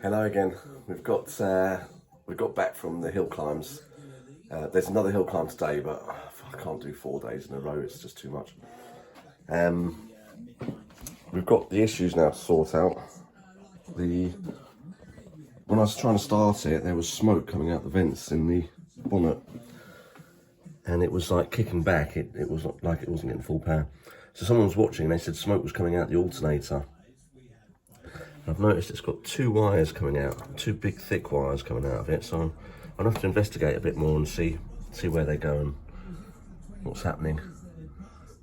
Hello again. We've got back from the hill climbs. There's another hill climb today, but I can't do 4 days in a row. It's just too much. We've got the issues now to sort out. When I was trying to start it, there was smoke coming out the vents in the bonnet, and it was like kicking back. It was like it wasn't getting full power. So someone was watching, and they said smoke was coming out the alternator. I've noticed it's got 2 wires coming out, 2 big thick wires coming out of it, so I'll have to investigate a bit more and see where they go and what's happening.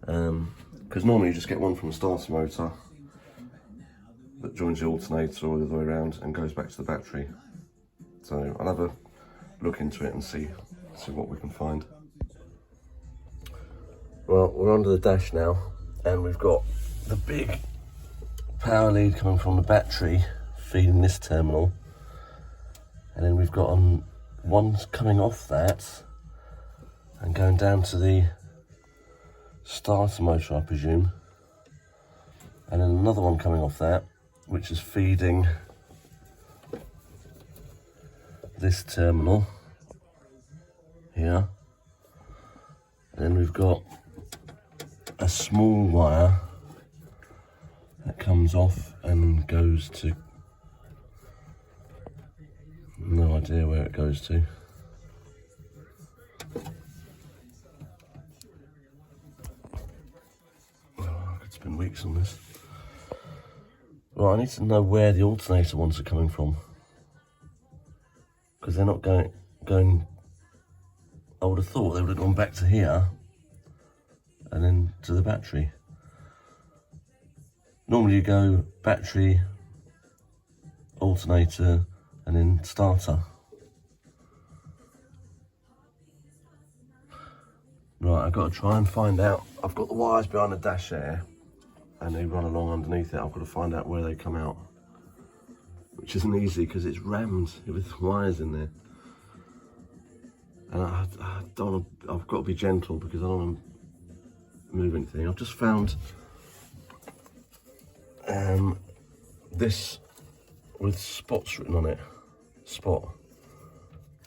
Because normally you just get one from the starter motor that joins the alternator all the way around and goes back to the battery. So I'll have a look into it and see what we can find. Well, we're under the dash now, and we've got the big power lead coming from the battery feeding this terminal, and then we've got one coming off that and going down to the starter motor, I presume, and then another one coming off that which is feeding this terminal here, and then we've got a small wire that comes off and goes to, no idea where it goes to. Oh, I could spend weeks on this. Well, I need to know where the alternator ones are coming from, because they're not going. I would have thought they would have gone back to here and then to the battery. Normally you go battery, alternator, and then starter. Right, I've got to try and find out. I've got the wires behind the dash there, and they run along underneath it. I've got to find out where they come out, which isn't easy because it's rammed with wires in there. And I don't want to, I've got to be gentle because I don't want to move anything. I've just found this with spots written on it, spot,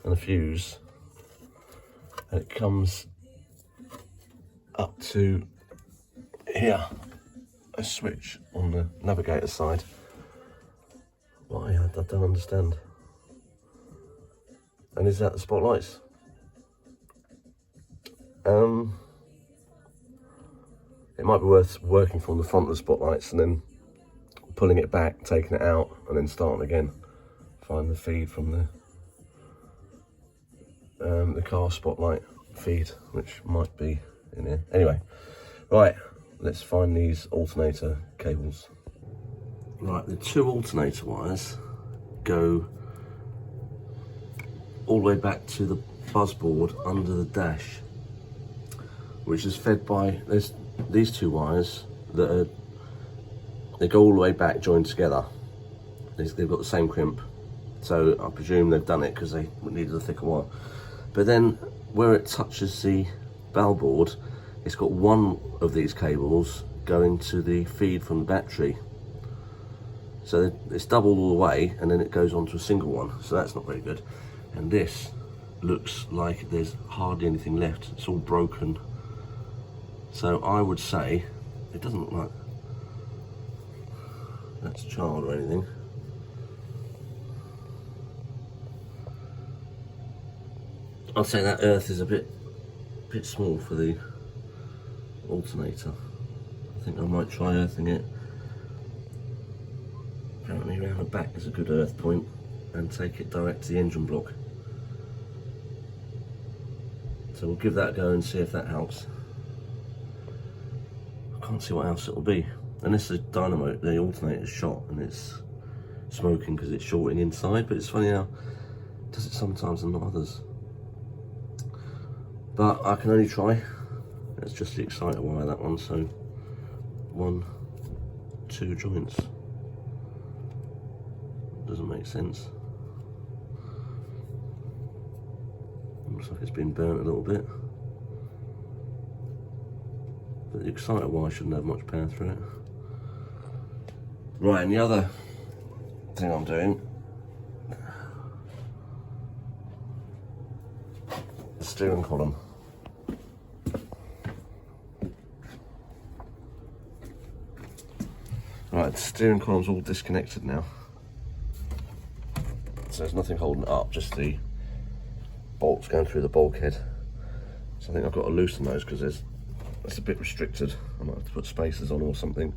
and a fuse, and it comes up to here, a switch on the navigator side. Why? I don't understand. And is that the spotlights? It might be worth working from the front of the spotlights and then pulling it back, taking it out, and then starting again. Find the feed from the car spotlight feed, which might be in here. Anyway, right, let's find these alternator cables. Right, the 2 alternator wires go all the way back to the buzzboard under the dash, which is fed by, there's these 2 wires that they go all the way back, joined together. They've got the same crimp, so I presume they've done it because they needed a thicker wire. But then where it touches the bell board, it's got one of these cables going to the feed from the battery. So it's doubled all the way, and then it goes onto a single one, so that's not very good. And this looks like there's hardly anything left. It's all broken. So I would say, it doesn't look like that's charred or anything. I'd say that earth is a bit small for the alternator. I think I might try earthing it. Apparently around the back is a good earth point, and take it direct to the engine block. So we'll give that a go and see if that helps. I can't see what else it'll be. Unless the dynamo, the alternator's shot and it's smoking because it's shorting inside, but it's funny how it does it sometimes and not others. But I can only try. It's just the exciter wire, that one, so 1, 2 joints. Doesn't make sense. Looks like it's been burnt a little bit. But the exciter wire shouldn't have much power through it. Right, and the other thing I'm doing steering column. Right, the steering column's all disconnected now. So there's nothing holding it up, just the bolts going through the bulkhead. So I think I've got to loosen those because that's a bit restricted. I might have to put spacers on or something,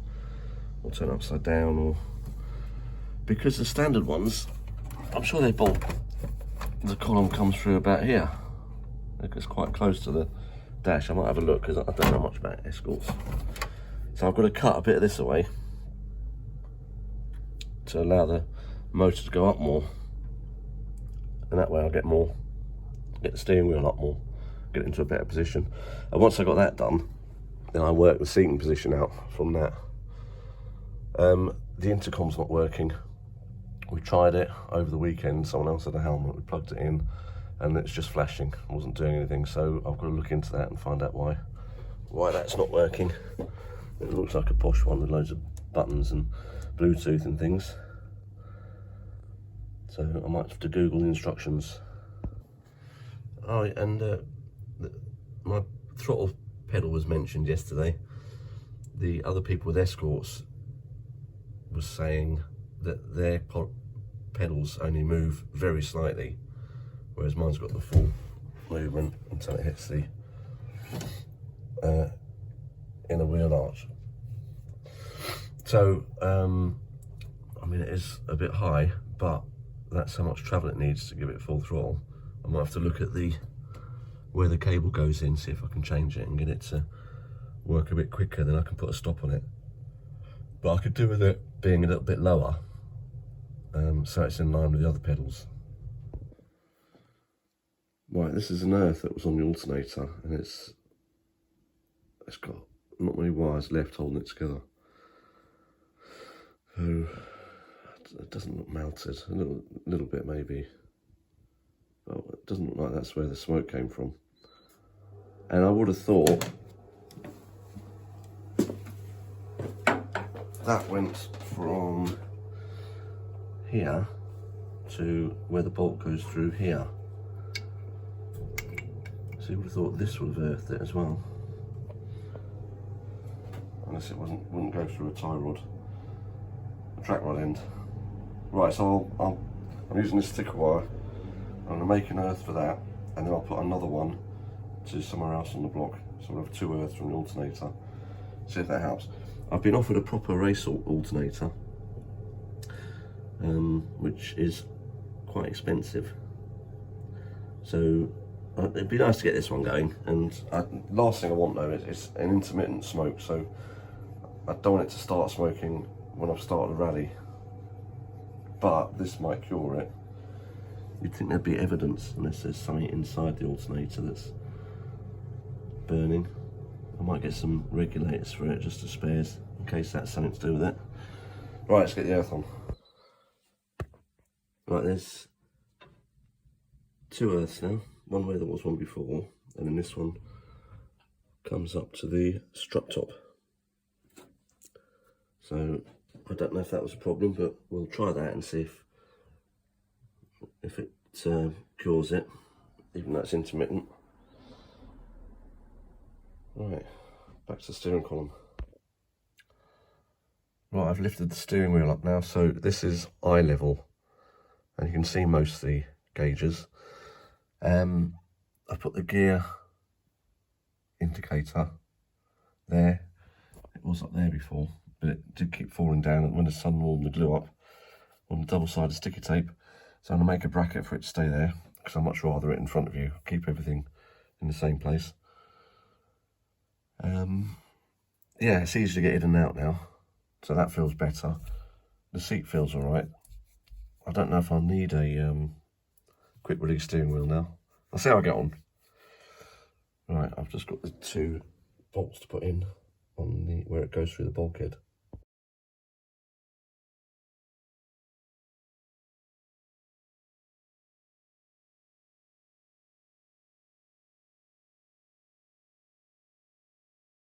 or turn it upside down, or because the standard ones, I'm sure they bolt. The column comes through about here. It's quite close to the dash. I might have a look because I don't know much about escorts. So I've got to cut a bit of this away to allow the motor to go up more, and that way I'll get the steering wheel up more, get it into a better position. And once I got that done, then I work the seating position out from that. The intercom's not working. We tried it over the weekend. Someone else had a helmet, we plugged it in and it's just flashing, it wasn't doing anything. So I've got to look into that and find out why that's not working. It looks like a posh one with loads of buttons and Bluetooth and things. So I might have to Google the instructions. Oh, and my throttle pedal was mentioned yesterday. The other people with escorts was saying that their pedals only move very slightly, whereas mine's got the full movement until it hits the inner wheel arch. So, I mean, it is a bit high, but that's how much travel it needs to give it full throttle. I might have to look at where the cable goes in, see if I can change it and get it to work a bit quicker, then I can put a stop on it. But I could do with it being a little bit lower, so it's in line with the other pedals. Right, this is an earth that was on the alternator, and it's got not many wires left holding it together. So it doesn't look melted, a little bit maybe. But it doesn't look like that's where the smoke came from. And I would have thought that went from here to where the bolt goes through here. So you would have thought this would have earthed it as well. Unless it wouldn't go through a tie rod, a track rod end. Right, so I'm using this sticker wire. I'm going to make an earth for that, and then I'll put another one to somewhere else on the block. So we'll have 2 earths from the alternator. See if that helps. I've been offered a proper race alternator, which is quite expensive. So it'd be nice to get this one going. And last thing I want though is an intermittent smoke. So I don't want it to start smoking when I've started a rally. But this might cure it. You'd think there'd be evidence unless there's something inside the alternator that's burning. I might get some regulators for it just as spares in case that's something to do with it. Right, let's get the earth on. Right, there's 2 earths now. One where there was one before, and then this one comes up to the strut top. So I don't know if that was a problem, but we'll try that and see if it cures it, even though it's intermittent. Right, back to the steering column. Right, I've lifted the steering wheel up now, so this is eye level, and you can see most of the gauges. I put the gear indicator there. It was up there before, but it did keep falling down, and when the sun warmed the glue up on the double-sided sticky tape. So I'm going to make a bracket for it to stay there, because I'd much rather it in front of you, keep everything in the same place. Yeah, it's easy to get in and out now, so that feels better. The seat feels alright. I don't know if I'll need a quick release steering wheel now. I'll see how I get on. Right, I've just got the 2 bolts to put in on where it goes through the bulkhead.